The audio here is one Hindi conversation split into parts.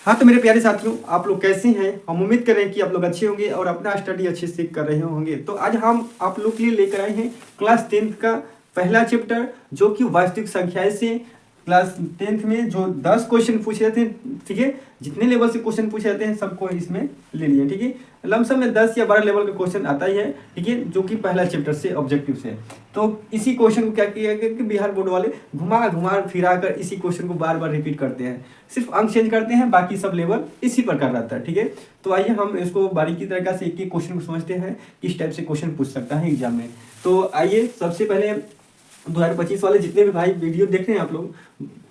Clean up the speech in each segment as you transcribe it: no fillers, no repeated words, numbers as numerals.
हाँ तो मेरे प्यारे साथियों, आप लोग कैसे हैं? हम उम्मीद कर रहे हैं कि आप लोग अच्छे होंगे और अपना स्टडी अच्छे से कर रहे होंगे। तो आज हम आप लोग के लिए लेकर आए हैं क्लास 10th का पहला चैप्टर, जो कि वास्तविक संख्याएं से। क्लास 10th में जो 10 क्वेश्चन पूछे जाते हैं, ठीक है, जितने लेवल से क्वेश्चन पूछे जाते हैं सबको इसमें ले लिए, ठीक है। लमसम में 10 या 12 लेवल का क्वेश्चन आता ही है, ठीक है, जो कि पहला चैप्टर से ऑब्जेक्टिव से। तो इसी क्वेश्चन को क्या किया गया कि बिहार बोर्ड वाले घुमा फिरा कर इसी क्वेश्चन को बार बार रिपीट करते हैं, सिर्फ अंक चेंज करते हैं, बाकी सब लेवल इसी प्रकार रहता है, ठीक है। तो आइए हम इसको बारीकी तरीके से एक एक क्वेश्चन को समझते हैं, किस टाइप से क्वेश्चन पूछ सकता है एग्जाम में। तो आइए सबसे पहले 2025 वाले जितने भी भाई वीडियो देख रहे हैं आप लोग,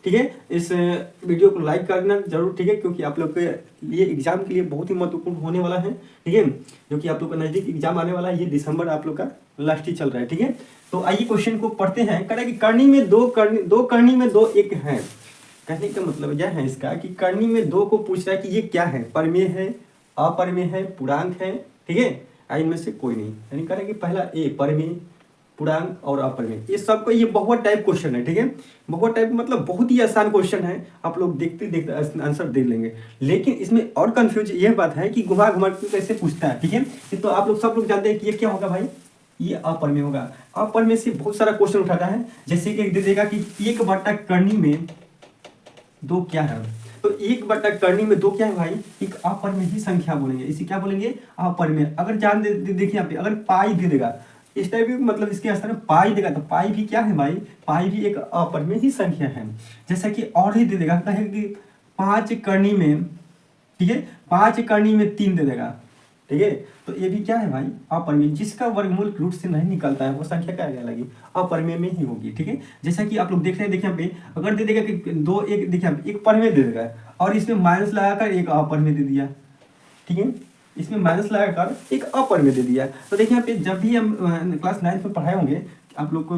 ठीक है, इस वीडियो को लाइक करना जरूर, ठीक है, क्योंकि आप लोग के लिए एग्जाम के लिए बहुत ही महत्वपूर्ण होने वाला है, ठीक है, जो कि आप लोग का नजदीक एग्जाम आने वाला है। ये दिसंबर आप लोग का लास्ट ही चल रहा है, ठीक है। तो आइए क्वेश्चन को पढ़ते हैं। कह रहा है कि करनी में दो करनी में दो एक है। कहने का मतलब यह है इसका कि करनी में दो को पूछ रहा है कि ये क्या है, परमेय है, अपरमेय है, पूर्णांक है, ठीक है, इनमें से कोई नहीं। यानी कह रहा है कि पहला ए परमेय, पूर्णांक और अपरमेय, ये सबको ये बहुपद टाइप क्वेश्चन है, ठीक है। बहुपद टाइप मतलब बहुत ही आसान क्वेश्चन है, आप लोग देखते देखते आंसर देख लेंगे। लेकिन इसमें और कंफ्यूज यह बात है कि घुमा घुमा के कैसे पूछता है, ठीक है। तो आप लोग सब लोग जानते हैं कि ये क्या होगा भाई, ये अपरमेय होगा। अपरमेय से बहुत सारा क्वेश्चन उठाता है, जैसे कि दे देगा कि 1 करनी में दो क्या है। तो 1 करनी में दो क्या है भाई, एक अपरमेय ही संख्या बोलेंगे, इसी क्या बोलेंगे, अपरमेय। अगर जान देखिए यहाँ पे अगर पाई दे देगा इस टाइप की, मतलब इसके स्थान में पाई देगा, तो पाई भी क्या है भाई, पाई भी एक अपरमेय ही संख्या है। जैसा कि और ही दे देगा, कहे कि 5 करनी में, ठीक है, 5 करनी में 3 दे देगा, ठीक है, तो ये भी क्या है भाई, अपरमेय। जिसका वर्गमूल रूट से नहीं निकलता है वो संख्या क्या कहलाएगी, अपरमेय में ही होगी, ठीक है। जैसा कि आप लोग देख रहे हैं, देखिए यहाँ पे अगर दे देगा कि 2 1, देखिए एक परमेय दे देगा और इसमें माइनस लगाकर एक अपरमेय दे दिया, ठीक है, इसमें माइनस लगाकर एक अपरमेय दे दिया। तो देखिए यहाँ पे जब भी हम क्लास 9th में पढ़ाए होंगे, आप लोग को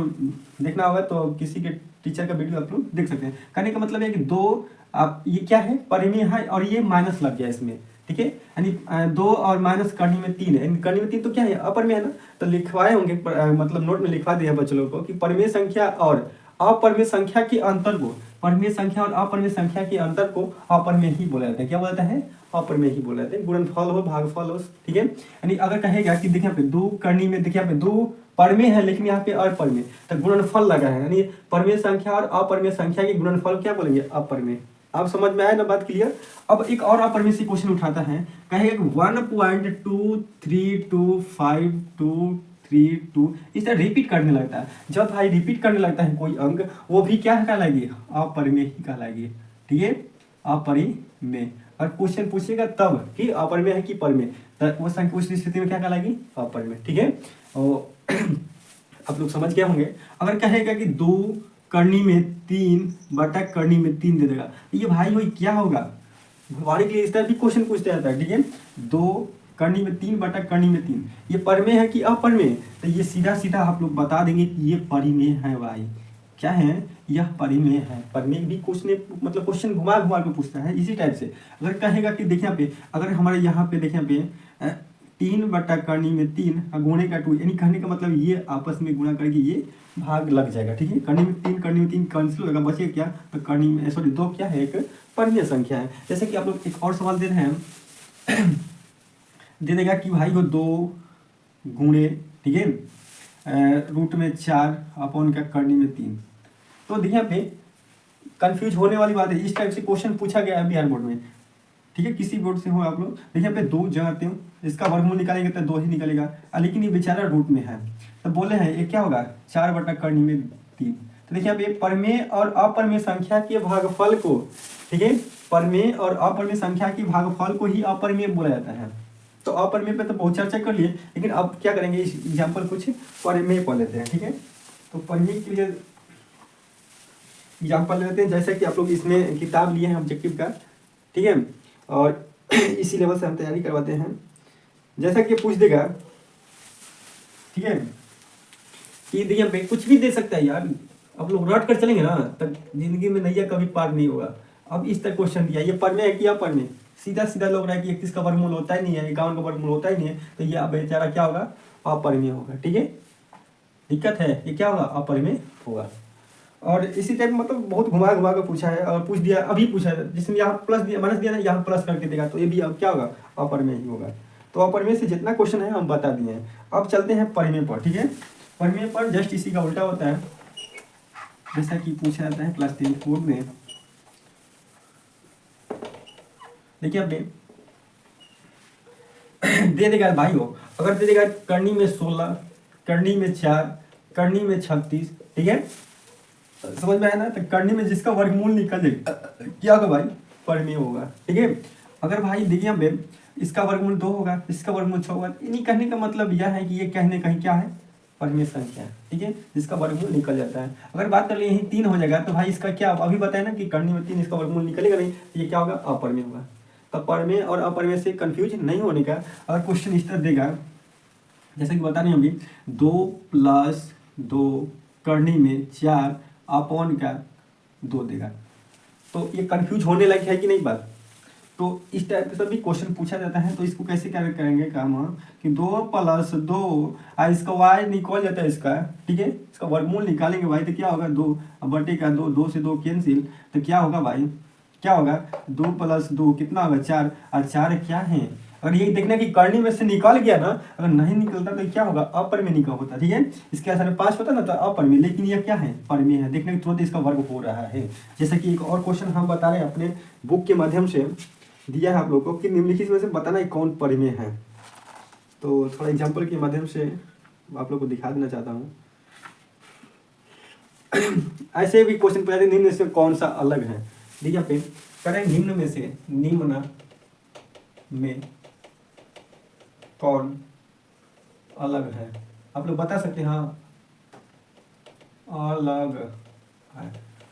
देखना होगा तो किसी के टीचर का वीडियो आप लोग देख सकते हैं। कहने का मतलब है कि दो, आप ये क्या है, परमेय है और ये माइनस लग गया इसमें, ठीक है, यानी 2 और माइनस करनी में 3 है, करनी में 3 तो क्या है, अपरमेय है ना। तो लिखवाए होंगे, मतलब नोट में लिखवा दिया बच्चों लोगों को कि परमेय संख्या और अपरमेय संख्या के अंतर को, परमेय संख्या और अपरमेय संख्या के अंतर को अपरमेय ही बोला जाता है। क्या बोला जाता है, अपरमेय ही बोला जाता है। गुणनफल हो, भागफल हो, ठीक है। यानी अगर कहेगा कि देखिए यहाँ पे 2 करनी में, देखिए यहाँ पे 2 परमेय है लेकिन यहाँ पे अपरमेय, तो गुणनफल लगा है, यानी परमेय संख्या और अपरमेय संख्या के गुणनफल क्या बोलेंगे, अपरमेय। आप समझ में आया ना बात, क्लियर। अब एक और अपरमेय से क्वेश्चन उठाता है, कहेगा 1.2325232 इस तरह रिपीट करने लगता है। जब भाई रिपीट करने लगता है कोई अंक, वो भी क्या कहलाएगी, अपरमेय ही कहलाएगी, ठीक है, अपरिमेय। और क्वेश्चन पूछेगा तब कि अपरमेय है कि परमेय, तो वो संख्या उस स्थिति में क्या कहलाएगी, अपरमेय, ठीक है। और आप लोग समझ गए होंगे। अगर कहेगा कि 2 करनी में 3 करनी में 3 दे देगा, ये भाई वही क्या होगा, हमारे के लिए इस तरह भी क्वेश्चन पूछते रहता है, ठीक है। 2 करनी में 3 करनी में 3, ये परमेय है कि अपरमेय, तो ये सीधा सीधा आप लोग बता देंगे कि ये परिमेय है भाई। क्या है, यह परिमेय है। परिमेय भी क्वेश्चन, मतलब क्वेश्चन घुमा घुमा के पूछता है इसी टाइप से। अगर कहेगा कि देखिए यहाँ पे, अगर हमारे यहाँ पे देखिए यहाँ पे 3 करनी में 3 गुणे का 2, यानी कहने का मतलब ये आपस में गुणा करके ये भाग लग जाएगा, ठीक है। करनी में 3 कैंसिल होगा, बचेगा क्या, तो करनी में सॉरी 2 क्या है, एक परमेय संख्या है। जैसे कि आप लोग एक और सवाल दे रहे हैं, दे देगा कि भाई वो 2 गुणे, ठीक है, रूट में 4 अपॉन का करनी में 3। तो देखिए यहाँ पे कंफ्यूज होने वाली बात है, इस टाइप से क्वेश्चन पूछा गया है बिहार बोर्ड में, ठीक है, किसी बोर्ड से हो आप लोग। देखिए यहाँ पे 2 जानते हो, इसका वर्गमूल निकालेंगे तो 2 ही निकलेगा, लेकिन ये बेचारा रूट में है, तो बोले हैं ये क्या होगा, 4 करनी में 3। तो देखिए यहाँ पे परमेय और अपरमेय संख्या के भागफल को, ठीक है, परमेय और अपरमेय संख्या के भागफल को ही अपरमेय बोला जाता है। तो अपरमेय पे तो बहुत चर्चा कर लिए, लेकिन अब क्या करेंगे, इस एग्जाम्पल कुछ परमेय पढ़ लेते हैं, ठीक है। तो परमेय के लिए एग्जाम्पल लेते हैं, जैसे कि आप लोग इसमें किताब लिए हैं ऑब्जेक्टिव का, ठीक है, और इसी लेवल से हम तैयारी करवाते हैं। जैसा कि पूछ देगा, ठीक है, कि देखिए कुछ भी दे सकता है यार, अब लोग रट कर चलेंगे ना तब जिंदगी में नैया कभी पार नहीं होगा। अब इस तरह क्वेश्चन दिया, ये परमेय है कि अपरमेय, सीधा सीधा लोग रहा है कि 31 का वर्गमूल होता ही नहीं है, 51 का वर्गमूल होता ही नहीं है, तो ये बेचारा क्या होगा, अपरमेय होगा, ठीक है। दिक्कत है, ये क्या होगा, अपरमेय होगा। और इसी टाइप मतलब बहुत घुमा घुमा कर पूछा है और पूछ दिया, अभी पूछा है जिसमें यहाँ प्लस दिया माइनस दिया ना, यहाँ प्लस करके देगा, तो ये भी अब क्या होगा, अपर में ही होगा। तो अपर में से जितना क्वेश्चन है हम बता दिए हैं। अब चलते हैं परिमेय पर, ठीक है। परिमेय पर जस्ट इसी का उल्टा होता है, जैसा कि पूछा जाता है क्लास 10 बोर्ड में। देखिए अब दे देगा भाई हो, अगर दे देगा करनी में 16, करनी में 4, करनी में 36, ठीक है, समझ में आया ना। तो करनी में जिसका वर्गमूल निकले क्या होगा भाई, परिमेय होगा, ठीक है। अगर भाई देखिए अब इसका वर्गमूल 2 होगा, इसका वर्गमूल 6 होगा, इन्हीं कहने का मतलब यह है कि ये कहने कहीं क्या है, परिमेय संख्या, ठीक है, जिसका वर्गमूल निकल जाता है। अगर बात कर ले यही 3 हो जाएगा तो भाई इसका क्या, अभी बताया ना कि करनी में 3, इसका वर्गमूल निकलेगा नहीं, ये क्या होगा, अपरिमेय होगा। तो परिमेय और अपरिमेय से कंफ्यूज नहीं होने का। अगर क्वेश्चन इस तरह देगा जैसे कि बता रहे हैं अभी 2 + 2 करनी में 4 अपॉन का 2 देगा, तो ये कंफ्यूज होने लायक है कि नहीं बात। तो इस टाइप से भी क्वेश्चन पूछा जाता है, तो इसको कैसे क्या करेंगे काम कि 2 + 2 इसका y निकल जाता है इसका, ठीक है, इसका वर्गमूल निकालेंगे भाई तो क्या होगा 2 बटे का 2, 2 से 2 कैंसिल, तो क्या होगा भाई, क्या होगा 2 + 2 कितना होगा 4, और 4 क्या है, अगर यही देखना कि करनी में से निकल गया ना, अगर नहीं निकलता तो क्या होगा, अपरिमेय निकल होता, ठीक है। इसके आधार 5 होता ना तो अपरिमेय, लेकिन यह क्या है, परिमेय है। देखने के तुरंत इसका वर्ग हो रहा है। जैसे कि एक और क्वेश्चन हम बता रहे हैं अपने बुक के माध्यम से दिया है आप लोगों को कि निम्नलिखित में से बताना है कौन परिमेय है। तो थोड़ा एग्जाम्पल के माध्यम से आप लोग को दिखा देना चाहता हूँ। ऐसे भी क्वेश्चन पूछा निम्न में से कौन सा अलग है, देखिए पे करें निम्न में से, निम्न में कौन अलग है, आप लोग बता सकते हैं। हाँ अलग है,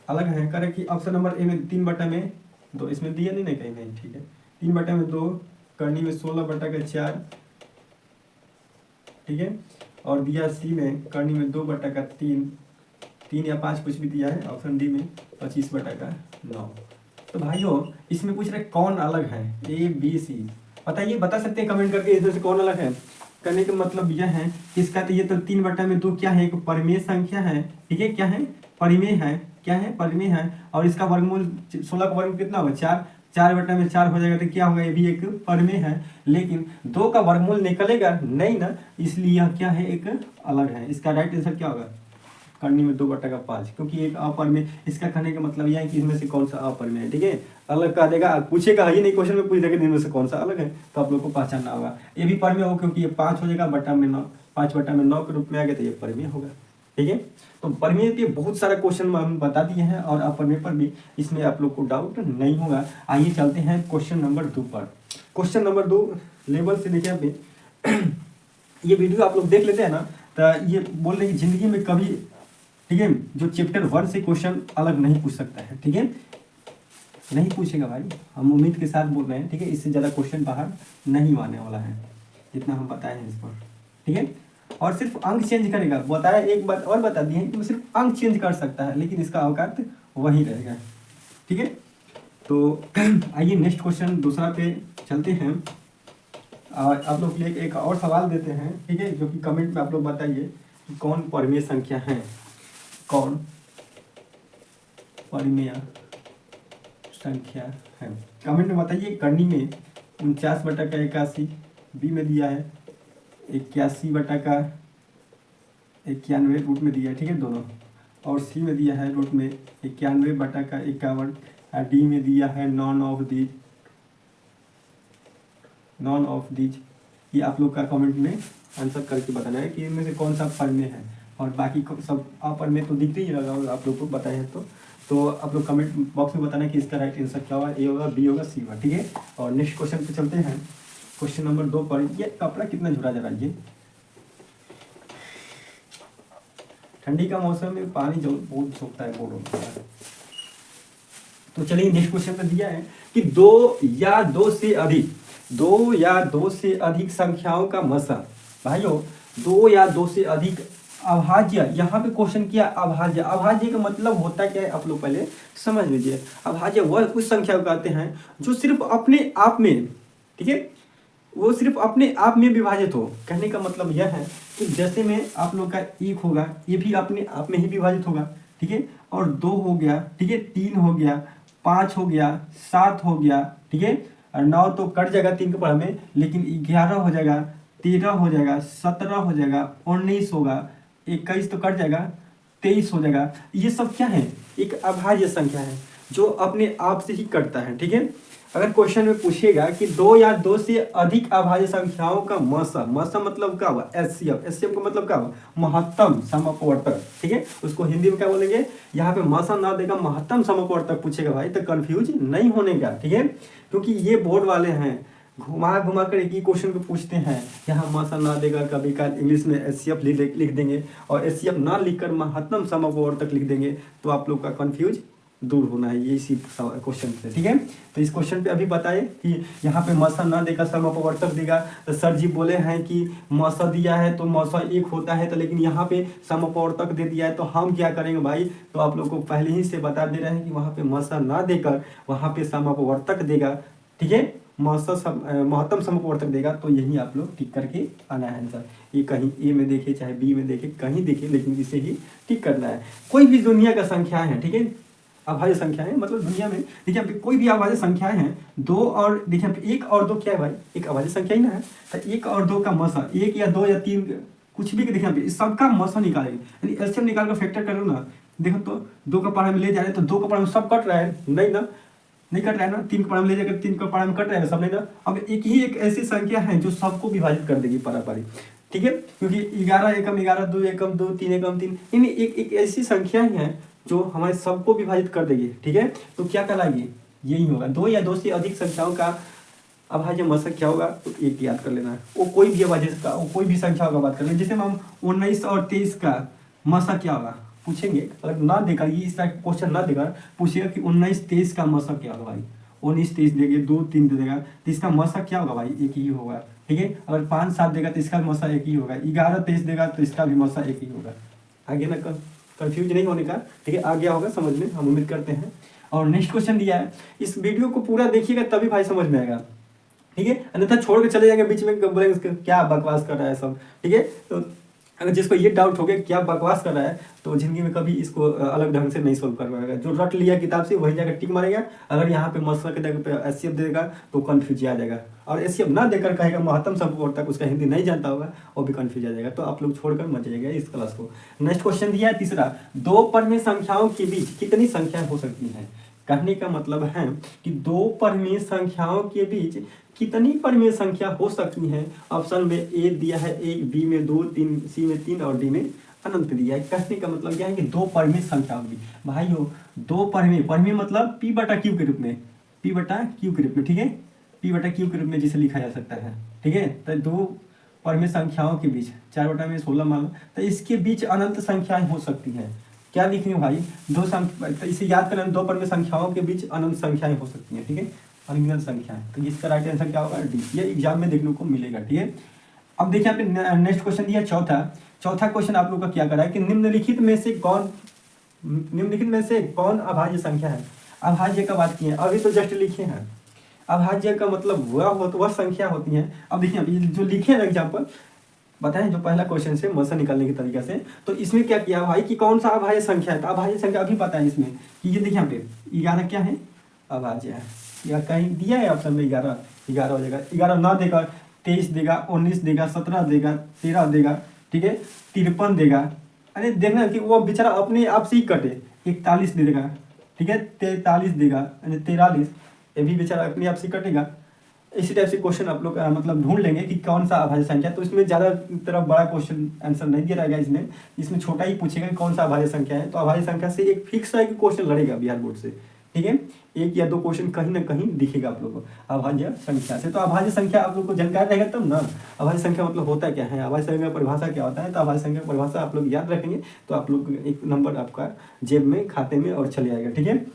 अलग है करें कि ऑप्शन नंबर ए में 3/2, इसमें दिया नहीं ना कहीं नहीं, ठीक है, 3/2 करनी में 16/4, ठीक है, और दिया सी में करनी में 2/3, 3 या 5 कुछ भी दिया है, ऑप्शन डी में 25/9। तो भाइयों इसमें पूछ रहे कौन अलग है, ए बी सी, बताइए, बता सकते हैं कमेंट करके इसमें से कौन अलग है। करने का मतलब यह है कि इसका तो ये तो 3/2 क्या है, एक परिमेय संख्या है, ठीक है, क्या है, परिमेय है, क्या है, परिमेय है, और इसका वर्गमूल 16 का वर्गमूल कितना होगा 4, 4/4 हो जाएगा, तो क्या होगा, ये भी एक परिमेय है। लेकिन 2 का वर्गमूल निकलेगा नहीं ना, इसलिए यह क्या है, एक अलग है। इसका राइट आंसर क्या होगा, करनी में 2/5, क्योंकि एक अपरिमेय, इसका कहने का मतलब यह है कि इसमें से कौन सा अपरिमेय है, ठीक है। अलग कह देगा, पूछेगा ही नहीं, क्वेश्चन में पूछ देगा इनमें से कौन सा अलग है, तो आप लोग को पहचानना होगा। ये भी परिमेय हो क्योंकि ये 5 हो जाएगा बटा में 9, 5/9 के रूप में आ गया, तो ये परिमेय होगा, ठीक है। तो परिमेय पे बहुत सारा क्वेश्चन हम बता दिए हैं, और अपरिमेय पर भी इसमें आप लोग को डाउट नहीं होगा। आइए चलते हैं क्वेश्चन नंबर 2 पर। क्वेश्चन नंबर 2 लेवल से देखिए अभी ये वीडियो आप लोग देख लेते हैं ना, तो ये बोल रहे हैं कि जिंदगी में कभी, ठीक है, जो चैप्टर 1 से क्वेश्चन अलग नहीं पूछ सकता है, ठीक है, नहीं पूछेगा भाई, हम उम्मीद के साथ बोल रहे हैं, ठीक है। इससे ज़्यादा क्वेश्चन बाहर नहीं आने वाला है, जितना हम बताए हैं इस पर, ठीक है। और सिर्फ अंक चेंज करेगा, बताया, एक बात और बता दी है कि वो सिर्फ अंक चेंज कर सकता है, लेकिन इसका अवकाश वही रहेगा, ठीक है। तो आइए नेक्स्ट क्वेश्चन दूसरा पे चलते हैं, और आप लोग के लिए एक और सवाल देते हैं, ठीक है, जो कि कमेंट में आप लोग बताइए कि कौन परिमेय संख्या है, कौन परिमेय संख्या है, कमेंट में बताइए। करनी में 49/81, बी में दिया है 81/91 रूट में दिया है, ठीक है, दोनों, और सी में दिया है रूट में 91/51, और डी में दिया है नॉन ऑफ दीज। ये आप लोग का कमेंट में आंसर करके बताना है कि इनमें से कौन सा परिमेय है, और बाकी सब अपरिमेय तो दिखते ही रहेगा आप लोग को बताया है। तो आप लोग कमेंट बॉक्स में बताना कि इसका राइट आंसर क्या होगा, ए होगा, बी होगा, सी होगा, ठीक है। और नेक्स्ट क्वेश्चन पे चलते हैं, क्वेश्चन नंबर 2 पर। ये कपड़ा कितना झुरा जा रहा है, ये ठंडी का मौसम में पानी जो बहुत सोखता है बोर्ड होता है। तो चलिए नेक्स्ट क्वेश्चन में दिया है कि 2 या 2 से अधिक संख्याओं का मसा, भाइयों 2 या 2 से अधिक अभाज्य, यहाँ पे क्वेश्चन किया अभाज्य। अभाज्य का मतलब होता क्या है आप लोग पहले समझ लीजिए। अभाज्य वह कुछ संख्या को कहते हैं जो सिर्फ अपने आप में, ठीक है, वो सिर्फ अपने आप में विभाजित हो। कहने का मतलब यह है कि जैसे में आप लोग का 1 होगा, ये भी अपने आप में ही विभाजित होगा, ठीक है, और 2 हो गया, ठीक है, 3 हो गया, 5 हो गया, 7 हो गया, ठीक है, और 9 तो कट जाएगा 3 के पढ़ में, लेकिन 11 हो जाएगा, 13 हो जाएगा, 17 हो जाएगा, 19 होगा, 21 तो कट जाएगा, 23 हो जाएगा। ये सब क्या है, एक अभाज्य संख्या है जो अपने आप से ही कटता है, ठीक है। अगर क्वेश्चन में पूछेगा कि 2 या 2 से अधिक अभाज्य संख्याओं का मसा, मसा मतलब क्या हुआ, एचसीएफ, एचसीएफ का मतलब क्या हुआ, महत्तम समअपवर्तक, ठीक है, उसको हिंदी में क्या बोलेंगे, यहाँ पे मसा ना देगा महत्तम समअपवर्तक पूछेगा भाई तो कंफ्यूज नहीं होने का, ठीक है, क्योंकि ये बोर्ड वाले हैं घुमा घुमा कर एक ही क्वेश्चन को पूछते हैं, यहाँ मसा ना देगा, कभी कभी इंग्लिश में एचसीएफ लिख देंगे और एचसीएफ ना लिखकर महत्तम समअपवर्तक लिख देंगे, तो आप लोग का कंफ्यूज दूर होना है ये इसी क्वेश्चन से, ठीक है। तो इस क्वेश्चन पे अभी बताए कि यहाँ पे मसा ना देगा समअपवर्तक देगा, तो सर जी बोले हैं कि मसा दिया है तो मसा 1 होता है, तो लेकिन यहाँ पे समअपवर्तक दे दिया है, तो हम क्या करेंगे भाई, तो आप लोग को पहले ही से बता दे रहे हैं कि वहाँ पे मसा ना देकर वहाँ पे समअपवर्तक देगा, ठीक है, महत्तम समअपवर्तक देगा, तो यही आप लोग टिक करके आना है आंसर। ये कहीं ए में देखे चाहे बी में देखे कहीं देखे, लेकिन इसे ही टिक करना है। कोई भी दुनिया का संख्या है, ठीक है, अभाज्य संख्या है, मतलब दुनिया में देखिए कोई भी अभाज्य संख्याएं हैं, 2 और देखिए 1 और 2 क्या है भाई, एक अभाज्य संख्या ही ना है, तो 1 और 2 का मसा, 1 या 2 या 3 कुछ भी देखिए इस सबका मसा निकालेंगे, यानी एलसीएम निकाल कर फैक्टर करो ना, देखो तो 2 का पारा में ले जा रहे हैं तो 2 का पारा में सब कट रहा है, नहीं ना, नहीं कट रहा है ना, 3 का पारा में ले जाकर 3 का पारा में कट रहा है सब, नहीं ना। अब एक ऐसी संख्या है जो सबको विभाजित कर देगी पारापारी, ठीक है, क्योंकि 11 एकम 11, 2 एकम 2, 3 एकम 3, यानी एक ऐसी संख्या है जो हमारे सबको विभाजित कर देगी, ठीक है। तो क्या कहलाएगी, यही होगा 2 या 2 से अधिक संख्याओं का अभाज्य मसा क्या होगा, तो एक याद कर लेना है, वो कोई भी अभाज्य का, वो कोई भी संख्या का बात कर लें, जैसे हम 19 और 23 का मसा क्या होगा पूछेंगे, अगर ना देकर ये इस तरह क्वेश्चन ना देकर पूछेगा कि 19 23 का मसा क्या होगा भाई, 19 23 देंगे, 2 3 दे देगा तो इसका मसा क्या होगा भाई, एक ही होगा, ठीक है। अगर 5 7 देगा तो इसका मसा एक ही होगा, 11 23 देगा तो इसका भी मसा एक ही होगा। आगे ना कंफ्यूज नहीं होने का, ठीक है, आ गया होगा समझ में, हम उम्मीद करते हैं। और नेक्स्ट क्वेश्चन दिया है, इस वीडियो को पूरा देखिएगा तभी भाई समझ में आएगा, ठीक है, अन्यथा छोड़ के चले जाएंगे बीच में, बोलेंगे क्या बकवास कर रहा है सब, ठीक है। तो अगर जिसको ये डाउट हो गया क्या बकवास कर रहा है, तो जिंदगी में कभी इसको अलग ढंग से नहीं सोल्व कर पाएगा, जो रट लिया किताब से वही जाकर टिक मारेगा, अगर यहाँ पे मसला के जगह पे एचसीएफ देगा तो कंफ्यूज आ जाएगा, और एचसीएफ ना देकर कहेगा महत्तम समअपवर्तक, उसका हिंदी नहीं जानता होगा वो भी कंफ्यूज आ जाएगा, तो आप लोग छोड़कर मत जाइएगा इस क्लास को। नेक्स्ट क्वेश्चन दिया है तीसरा, 2 परमेय संख्याओं के बीच कितनी संख्याएं हो सकती हैं। कहने का मतलब है कि 2 परमेय संख्याओं के बीच कितनी परमेय संख्या हो सकती है। ऑप्शन में ए दिया है 1, बी में 2, 3, सी में 3 और डी में अनंत दिया है। कहने का मतलब क्या है कि 2 परमेय संख्या होगी भाइयों, 2 परमेय, परमेय मतलब p बटा क्यू के रूप में, p बटा क्यू के रूप में, ठीक है, p बटा क्यू के रूप में जिसे लिखा जा सकता है, ठीक है। तो 2 परमेय संख्याओं के बीच 4 बटा में 16 मान लो, तो इसके बीच अनंत संख्याएं हो सकती हैं। क्या लिखेंगे भाई, 2 संख्या, तो इसे याद करना, 2 परमेय संख्याओं के बीच अनंत संख्याएं हो सकती हैं, ठीक है, अनगिनत संख्या है, तो इसका राइट आंसर क्या होगा, डी। ये एग्जाम में देखने को मिलेगा, ठीक है। अब देखिए यहाँ पे नेक्स्ट क्वेश्चन दिया चौथा क्वेश्चन आप लोग का क्या करा है कि निम्नलिखित में से कौन अभाज्य संख्या है। अभाज्य का बात किए अभी तो जस्ट लिखे हैं, अभाज्य का मतलब वह संख्या होती है। अब देखिए जो लिखे हैं एग्जाम्पल बताएं, जो पहला क्वेश्चन से मसा निकालने के तरीका से, तो इसमें क्या किया भाई कि कौन सा अभाज्य संख्या है, तो अभाज्य संख्या अभी पता है इसमें कि ये देखिए यहाँ पे 11 क्या है, अभाज्य है, या कहीं दिया है ऑप्शन में 11 हो जाएगा, 11 ना देगा 23 देगा, 19 देगा, 17 देगा, 13 देगा, ठीक है, 53 देगा, अरे देखना कि वो बेचारा अपने आप से ही कटे, 41 दे देगा, ठीक है, 43 देगा, 43, ये भी बेचारा अपने आप से कटेगा। इसी टाइप से क्वेश्चन आप लोग मतलब ढूंढ लेंगे कि कौन सा अभाज्य संख्या, तो इसमें ज़्यादा तरफ बड़ा क्वेश्चन आंसर नहीं दिया रहेगा, इसमें छोटा ही पूछेगा कौन सा अभाज्य संख्या है। तो अभाज्य संख्या से एक फिक्स है कि क्वेश्चन लड़ेगा बिहार बोर्ड से, ठीक है, 1 या 2 क्वेश्चन कहीं ना कहीं दिखेगा आप लोग को अभाज्य संख्या से। तो अभाज्य संख्या आप लोग को जानकारी रहेगा तब ना, अभाज्य संख्या मतलब होता क्या है, अभाज्य संख्या परिभाषा क्या होता है, तो अभाज्य संख्या परिभाषा आप लोग याद रखेंगे तो आप लोग एक नंबर आपका जेब में खाते में और चले आएगा, ठीक है।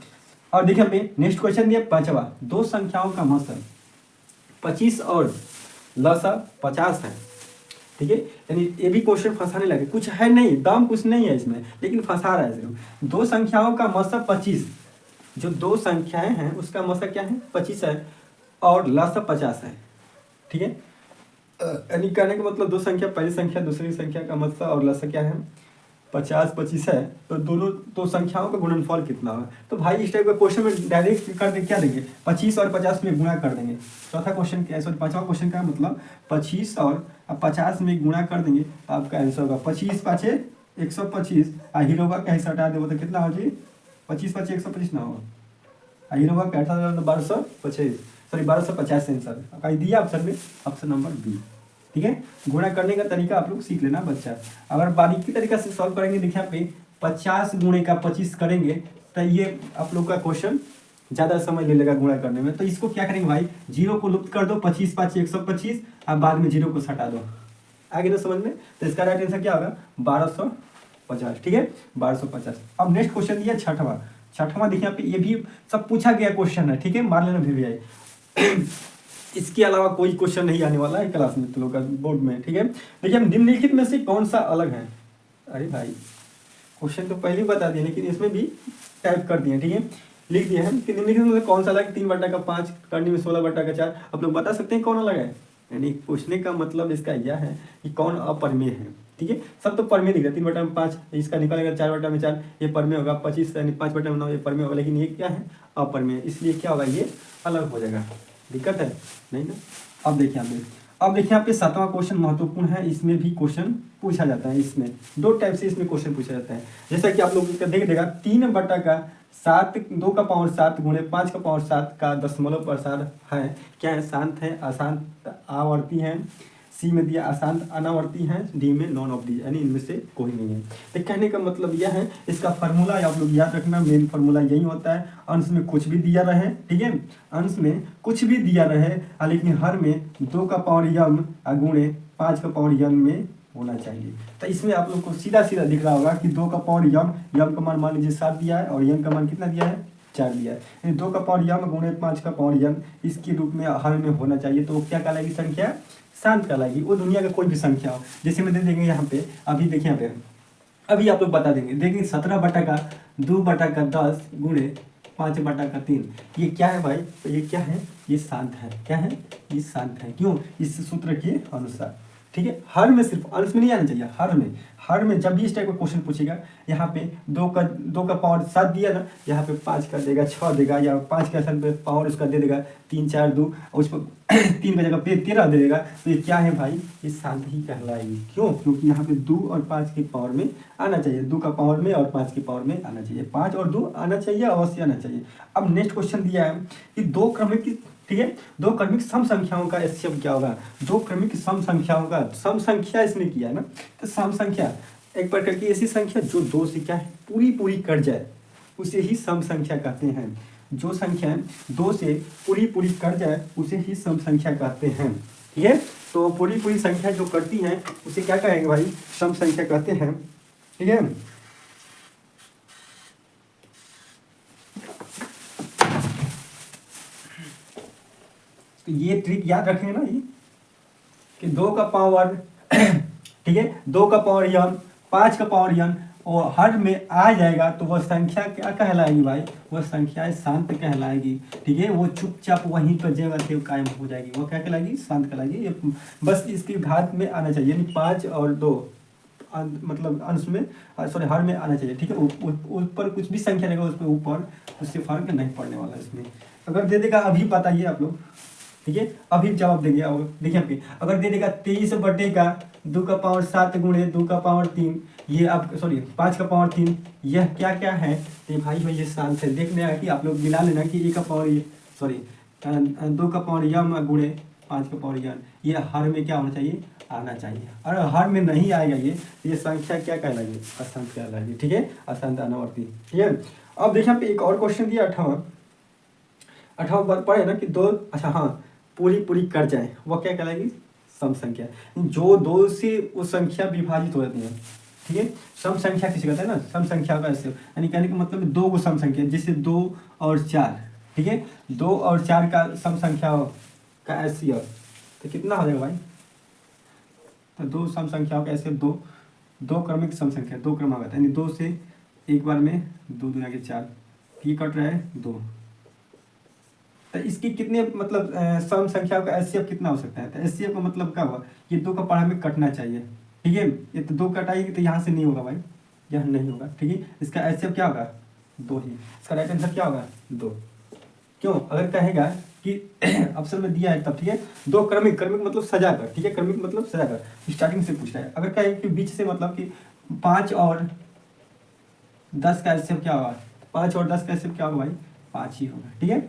और देखिए हमें नेक्स्ट क्वेश्चन दिया 5वां, 2 संख्याओं का मसा 25 और लसा 50 है, ठीक है, यानी ये भी क्वेश्चन फंसाने लगे, कुछ है नहीं, दाम कुछ नहीं है इसमें, लेकिन फंसा रहा है सिर्फ। 2 संख्याओं का मसा 25, जो 2 संख्याएं हैं उसका मसा क्या है 25 है और लसा 50 है, ठीक है, यानी कहने का मतलब 2 संख्या, पहली संख्या दूसरी संख्या का मसा और लसा क्या है 50 25 है, तो दोनों तो संख्याओं का गुणनफल कितना होगा। तो भाई इस टाइप का क्वेश्चन में डायरेक्ट कर दे, क्या देंगे 25 और 50 में गुणा कर देंगे। चौथा क्वेश्चन क्या, सॉरी पांचवा क्वेश्चन का मतलब 25 और 50 में गुणा कर देंगे तो आपका आंसर होगा 25 पाँचे 125। हीरोवा का हिस्सा हटा देगा तो कितना हो जी, 25 पाँचे 125 ना होगा, हीरोवा का हटा देगा तो 1225, सॉरी 1250 आंसर दिया ऑप्शन में, ऑप्शन नंबर बी। ठीक है, गुणा करने का तरीका आप लोग सीख लेना बच्चा। अगर बारीकी तरीका से सॉल्व करेंगे, देखिए यहाँ पे 50 गुणे का 25 करेंगे तो ये आप लोग का क्वेश्चन ज़्यादा समय ले लेगा गुणा करने में। तो इसको क्या करेंगे भाई, जीरो को लुप्त कर दो, 25 पाँच 125, अब बाद में जीरो को हटा दो, आगे ना समझ में। तो इसका राइट आंसर क्या होगा 1250। ठीक है, 1250। अब नेक्स्ट क्वेश्चन दिया छठवां देखिए यहाँ पे, ये भी सब पूछा गया क्वेश्चन है। ठीक है, मार लेना भी आई इसके अलावा कोई क्वेश्चन नहीं आने वाला है क्लास में, तो लोग का बोर्ड में। ठीक है, देखिए हम निम्नलिखित में से कौन सा अलग है। अरे भाई क्वेश्चन तो पहले ही बता दिए, लेकिन इसमें भी टाइप कर दिए। ठीक है, लिख दिए हम कि निम्नलिखित में कौन सा अलग, 3/5 करने में 16/4। आप लोग बता सकते हैं कौन अलग है। यानी पूछने का मतलब इसका यह है कि कौन अपरमेय है। ठीक है, सब तो परमेय दिख रहा है, 3/5 इसका निकलेगा 4/4, ये परमेय होगा, 25 यानी 5/9 ये परमेय होगा, लेकिन ये क्या है अपरमेय, इसलिए क्या होगा ये अलग हो जाएगा। दिक्कत है नहीं ना। अब देखिए यहाँ पे 7वां क्वेश्चन महत्वपूर्ण है, इसमें भी क्वेश्चन पूछा जाता है। इसमें दो टाइप से इसमें क्वेश्चन पूछा जाता है, जैसा कि आप लोग देख देगा 3/7 2 गुणे 5/7 का दशमलव प्रसार है, क्या है, शांत है, अशांत आवर्ती है, सी में दिया अशांत अनावर्ती है, डी में नॉन ऑफ दी, यानी इनमें से कोई नहीं है। तो कहने का मतलब यह है, इसका फार्मूला आप लोग याद रखना, मेन फार्मूला यही होता है, अंश में कुछ भी दिया रहे, ठीक है, अंश में कुछ भी दिया रहे, लेकिन हर में 2 का पावर यम गुणे 5 का पावर यम में होना चाहिए। तो इसमें आप लोग को सीधा सीधा दिख रहा होगा कि 2 का पावर यम का मान मान लीजिए 7 दिया है और यम का मान कितना दिया है 4 दिया है। 2 का पावर यम गुणे 5 का पावर यम इसके रूप में हर में होना चाहिए, तो क्या कहलाएगी संख्या, शांत कहलाएगी। वो दुनिया का कोई भी संख्या हो, जैसे मैं दे देंगे यहाँ पे, अभी देखिए यहाँ पे अभी आप लोग बता देंगे, देखिए 17/2/10 गुणे 5/3, ये क्या है भाई, तो ये क्या है, ये शांत है, क्या है, ये शांत है। क्यों, इस सूत्र के अनुसार। ठीक है, हर में, सिर्फ अंश में नहीं आना चाहिए, हर में जब भी इस टाइप का क्वेश्चन पूछेगा, यहाँ पे 2 का पावर 7 दिया ना, यहाँ पे 5 का देगा 6 देगा, या 5 के असल पे पावर उसका दे देगा 3 4 2, और उस पर 3 का जगह पे 13 दे देगा, तो ये क्या है भाई, ये शांत ही कहलाएगी। क्यों, क्योंकि यहाँ पे 2 और 5 की पावर में आना चाहिए, 2 का पावर में और 5 की पावर में आना चाहिए, 5 और 2 आना चाहिए, अवश्य आना चाहिए। अब नेक्स्ट क्वेश्चन दिया है कि 2 क्रमिक, ठीक है, 2 क्रमिक सम संख्याओं का एचसीएफ क्या होगा। 2 क्रमिक सम संख्याओं का, सम संख्या इसमें किया है ना, तो सम संख्या एक प्रकार की ऐसी संख्या जो 2 से क्या है पूरी कट जाए, उसे ही सम संख्या कहते हैं। जो संख्या 2 से पूरी कट जाए उसे ही सम संख्या कहते हैं। ठीक है, तो पूरी संख्या जो करती है उसे क्या कहेंगे भाई, सम संख्या कहते हैं। ठीक है, तो ये ट्रिक याद रखेंगे ना, ये कि 2 का पावर ठीक है, 2 का पावर यन 5 का पावर यन और हर में आ जाएगा, तो वह संख्या क्या कहलाएगी भाई, वह संख्या शांत कहलाएगी। ठीक है, वो चुपचाप वहीं पर जगह से कायम हो जाएगी, वो क्या कहलाएगी, शांत कहलाएगी। ये बस इसकी घात में आना चाहिए, यानी 5 और 2 मतलब अंश में, सॉरी हर में आना चाहिए। ठीक है, ऊपर कुछ भी संख्या रहेगा उसमें ऊपर, उससे फर्क नहीं पड़ने वाला इसमें। अगर दे देगा, अभी बताइए आप लोग, ठीक है, अभी जवाब देंगे। और देखिए आपके अगर दे देगा 23/2 का पावर 7 गुणे 2 का पावर 3, ये आप सॉरी 5 का पावर 3, यह क्या क्या है, तो भाई ये शांत है। देखने आया कि आप लोग मिला लेना कि 1 का पावर सॉरी 2 का पावर यम गुणे 5 का पावर यन, ये हर में क्या होना चाहिए, आना चाहिए। और हर में नहीं आएगा ये संख्या क्या कहलाएगी, अशांत कहलाएगी। ठीक है, अशांत अनावर्ती। ठीक है, अब देखिए पे एक और क्वेश्चन दिया 18वां पढ़े ना कि 2, अच्छा हाँ, पूरी कट जाए, वह क्या कहलाएगी, सम संख्या। जो 2 से वो संख्या विभाजित हो जाती है। ठीक है, सम संख्या किसे कहते हैं ना, सम संख्या का ऐसे, यानी कहने का मतलब 2 को सम संख्या, जैसे 2 और 4। ठीक है, 2 और 4 का सम संख्या का ऐसे, तो कितना हो जाएगा भाई, तो 2 सम संख्याओं का ऐसे 2 क्रमिक सम संख्या, 2 क्रम होता है, यानी 2 से एक बार में 2 दूना के 4, ये कट रहा है 2, तो इसकी कितने मतलब सम संख्याओं का एचसीएफ कितना हो सकता है। तो एचसीएफ का मतलब क्या हुआ, ये 2 का पढ़ा में कटना चाहिए। ठीक है, ये तो 2 कटाएगी तो यहाँ से नहीं होगा भाई, यह नहीं होगा, ठीक है। इसका एचसीएफ क्या होगा, 2 ही। इसका राइट आंसर क्या होगा, 2। क्यों, अगर कहेगा कि ऑप्शन में दिया है तब, ठीक है। 2 क्रमिक, क्रमिक मतलब सजा कर, ठीक है, क्रमिक मतलब सजा कर, स्टार्टिंग से पूछ रहा है। अगर कहे कि बीच से मतलब कि 5 और 10 का एचसीएफ क्या होगा, 5 और 10 का एचसीएफ क्या होगा भाई, 5 ही होगा, ठीक है।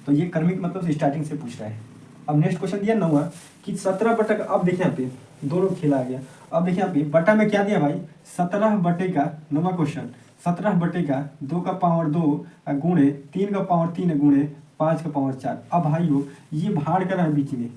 तो ये क्रमिक मतलब स्टार्टिंग से पूछ रहा है। अब नेक्स्ट क्वेश्चन दिया 9 कि 17 बटा का, अब देखिए यहाँ पे दोनों खेला आ गया। अब देखिए यहाँ पे बटा में क्या दिया भाई, 17 बटे का 9वां क्वेश्चन, 17 बटे का 2 का पावर 2 गुणे 3 का पावर 3 गुणे 5 का पावर 4। अब भाइयों ये भाड़ कर रहा है बीच में,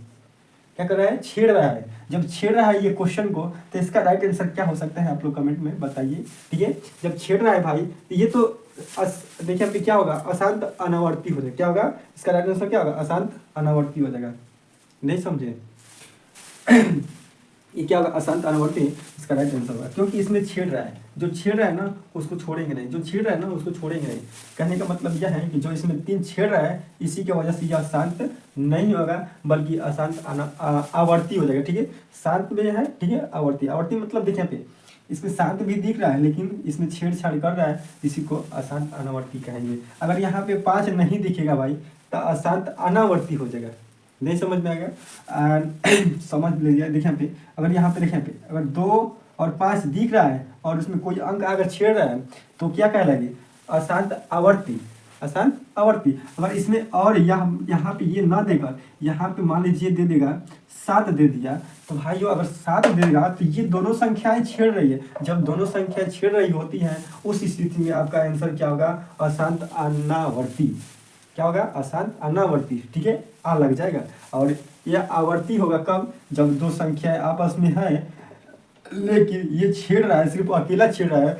क्या कर रहा है, छेड़ रहा है। जब छेड़ रहा है ये क्वेश्चन को, तो इसका राइट आंसर क्या हो सकता है, आप लोग कमेंट में बताइए, ठीक है। जब छेड़ रहा है भाई, तो ये तो देखिए यहाँ पे क्या होगा, अशांत अनावर्ती हो जाएगा। क्या होगा, इसका राइट आंसर क्या होगा, अशांत अनावर्ती हो जाएगा। नहीं समझे ये क्या होगा, अशांत अनावर्ती, इसका राइट आंसर होगा, क्योंकि इसमें छेड़ रहा है। जो छेड़ रहा है ना उसको छोड़ेंगे नहीं, जो छेड़ रहा है ना उसको छोड़ेंगे नहीं। कहने का मतलब यह है कि जो इसमें 3 छेड़ रहा है, इसी की वजह से यह शांत नहीं होगा, बल्कि अशांत आवर्ती हो जाएगा, ठीक है। शांत में है, ठीक है, आवर्ती, आवर्ती मतलब देखिए यहाँ पे इसमें शांत भी दिख रहा है, लेकिन इसमें छेड़छाड़ कर रहा है, इसी को अशांत अनावर्ती कहेंगे। अगर यहाँ पे 5 नहीं दिखेगा भाई, तो अशांत अनावर्ती हो जाएगा। नहीं समझ में आएगा, समझ लीजिए। देखिए यहाँ पे, अगर यहाँ पे देखिए यहाँ पे अगर 2 और 5 दिख रहा है और उसमें कोई अंक अगर छेड़ रहा है, तो क्या कहलाएगी, अशांत आवर्ती, अशांत आवर्ती। अगर इसमें और यहाँ पे ये ना देकर, यहाँ पे मान लीजिए दे देगा 7 दे दिया, तो भाइयों अगर 7 दे देगा तो ये दोनों संख्याएं छेड़ रही है। जब दोनों संख्याएं छेड़ रही होती हैं, उस स्थिति में आपका आंसर क्या होगा, अशांत अनावर्ती। क्या होगा, अशांत अनावर्ती, ठीक है, आ लग जाएगा। और यह आवर्ती होगा कब, जब 2 संख्याएं आपस में है, लेकिन ये छेड़ रहा है, सिर्फ अकेला छेड़ रहा है,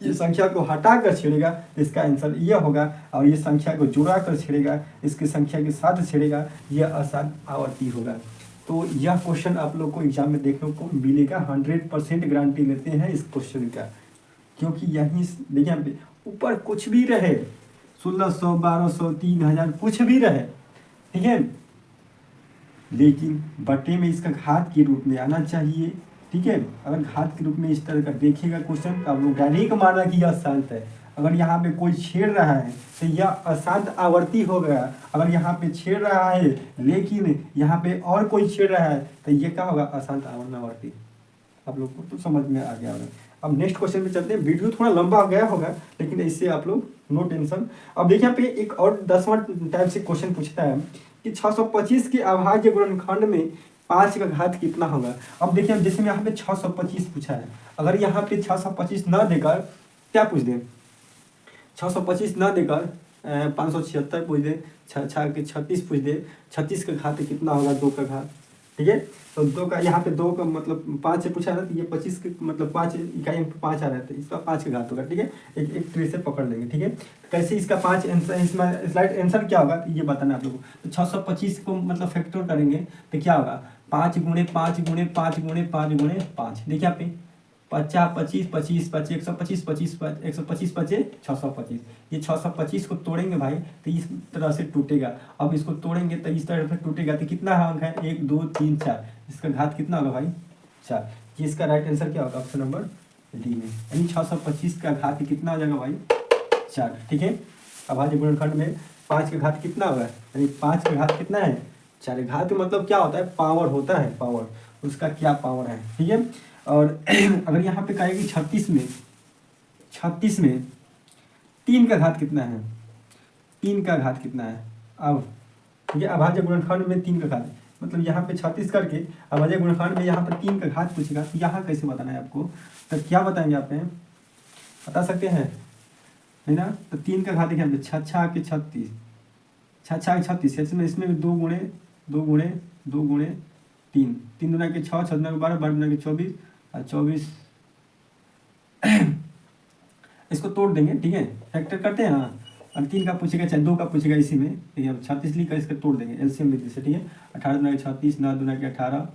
ये संख्या को हटा कर छेड़ेगा, तो इसका आंसर ये होगा। और ये संख्या को जुड़ा कर छेड़ेगा, इसकी संख्या के साथ छेड़ेगा, यह अशांत आवर्ती होगा। तो यह क्वेश्चन आप लोग को एग्जाम में देखने को मिलेगा, 100% गारंटी लेते हैं इस क्वेश्चन का, क्योंकि यहीं देखिए यहाँ पे ऊपर कुछ भी रहे, 1600, 1200, 3000 कुछ भी रहे, ठीक है, लेकिन बटे में इसका घात के रूप में आना चाहिए, ठीक है। अगर घात के रूप में इस तरह का देखिएगा क्वेश्चन, तो आप लोग डायरेक्ट मानना कि यह शांत है। अगर यहाँ पे कोई छेड़ रहा है तो यह अशांत आवर्ती हो गया। अगर यहाँ पे छेड़ रहा है लेकिन यहाँ पे और कोई छेड़ रहा है, तो ये क्या होगा, अशांत अनावर्ती। आप लोग को तो समझ में आ गया होगा। अब नेक्स्ट क्वेश्चन पे चलते हैं। वीडियो थोड़ा लंबा गया होगा, लेकिन इससे आप लोग नो टेंशन। अब देखिए यहाँ पे एक और 10वां टाइप से क्वेश्चन पूछता है कि 625 के अभाज्य गुणनखंड में 5 का घात कितना होगा। अब देखिए जैसे यहाँ पे 625 पूछा है, अगर यहाँ पे 625 ना देकर क्या पूछ दे, 625 ना देकर 576 पूछ दे, 36 पूछ दे, 36 का घात कितना होगा, 2 का घात, ठीक है। तो 2 का यहाँ पे 2 का मतलब 5 से पूछा है, तो ये 25 के मतलब 5 इकाई में 5 आ रहा है, तो इसका 5 का घात होगा, ठीक है। एक ट्री से पकड़ लेंगे, ठीक है। कैसे इसका 5 आंसर, इसमें स्लाइड आंसर क्या होगा, तो ये बताना आप लोगों को। तो 625 को मतलब फैक्टर करेंगे तो क्या होगा, 5 गुणे 5 गुणे 5 गुणे 5 गुणे 5। देखिए यहाँ पे 50, 25, 25, 25, 125, 25, 125, 25, 625। ये 625 को तोड़ेंगे भाई तो इस तरह से टूटेगा। अब इसको तोड़ेंगे तो इस तरह से टूटेगा, तो कितना अंक है, 1 2 3 4, इसका घात कितना होगा भाई, 4। ये इसका राइट आंसर क्या होगा, ऑप्शन नंबर डी में, यानी 625 का घात कितना हो जाएगा भाई, 4, ठीक है। अभाज्य गुणनखंड में 5 का घात कितना होगा, यानी 5 का घात कितना है, 4। घात मतलब क्या होता है, पावर होता है, पावर, उसका क्या पावर है, ठीक है। और अगर यहाँ पे कहेगी 36 में 3 का घात कितना है, 3 का घात कितना है। अब ठीक है, अभाज्य गुणनखंड में 3 का घात, मतलब यहाँ पे 36 करके अभाज्य गुणनखंड में यहाँ पे 3 का घात पूछेगा, तो यहाँ कैसे बताना है आपको, तो क्या बताएंगे आप, बता सकते हैं, है ना। तो 3 का घात देखिए, 6 के 36, 6 36, इसमें 2 गुणे 2 गुणे 2 गुणे 3, 3 दुना के 6, 6 दुना के 12, 12 दुना के 24 और 24 इसको तोड़ देंगे, ठीक है, फैक्टर करते हैं। हाँ, और 3 का पूछेगा चाहे 2 का पूछेगा इसी में, ठीक है। 36 लिखकर इसका तोड़ देंगे एलसीएम विधि से, ठीक है। 18 दुना के 36, 9 दुना के 18,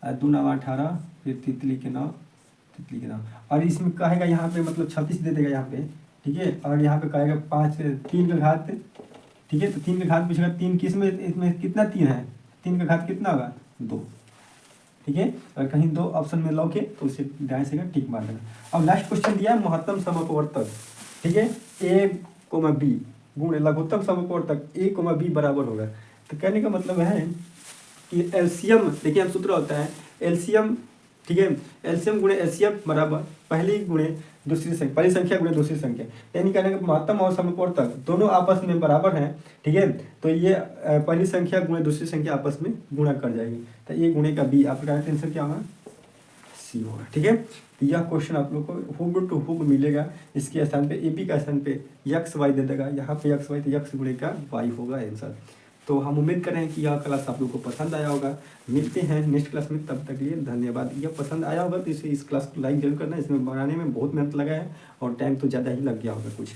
2 9 18, फिर तितली के 9, तितली के 9। और इसमें कहेगा यहाँ पे मतलब 36 दे देगा यहाँ पे, ठीक है। और यहाँ पे कहेगा 3 का घात, ठीक है। तो 3 का घात पूछेगा, 3 किस में, इसमें कितना 3 है, 3 का घात कितना होगा, 2, ठीक है। अगर कहीं दो ऑप्शन में लॉक है तो उसे दाएं से टिक मार देना। अब लास्ट क्वेश्चन दिया है महत्तम समअपवर्तक, ठीक है, ए कोमा बी गुण लघुत्तम समअपवर्तक ए कोमा बी बराबर होगा। तो कहने का मतलब है कि एलसीएम, देखिए हम सूत्र होता है एलसीएम, ठीक है, एलसीएम गुणे एलसीएम बराबर पहली गुणे दूसरी संख्या, पहली संख्या गुणे दूसरी संख्या, यानी कहने का महत्तम और समअपवर्तक दोनों आपस में बराबर हैं, ठीक है। तो ये पहली संख्या गुणे दूसरी संख्या आपस में गुणा कर जाएगी, तो ए गुणे का बी, आपका आंसर क्या होगा, सी होगा, ठीक है। तो यह क्वेश्चन आप लोग को हुब टू हुब मिलेगा। इसके स्थान पे ए बी का स्थान पे यक्स वाई दे देगा, यहाँ पे यक्स वाई तो यक्स गुणे का वाई होगा आंसर। तो हम उम्मीद करें कि यह क्लास आप लोग को पसंद आया होगा। मिलते हैं नेक्स्ट क्लास में, तब तक के लिए धन्यवाद। यह पसंद आया होगा तो इस क्लास को लाइक जरूर करना, इसमें बनाने में बहुत मेहनत लगा है और टाइम तो ज़्यादा ही लग गया होगा कुछ।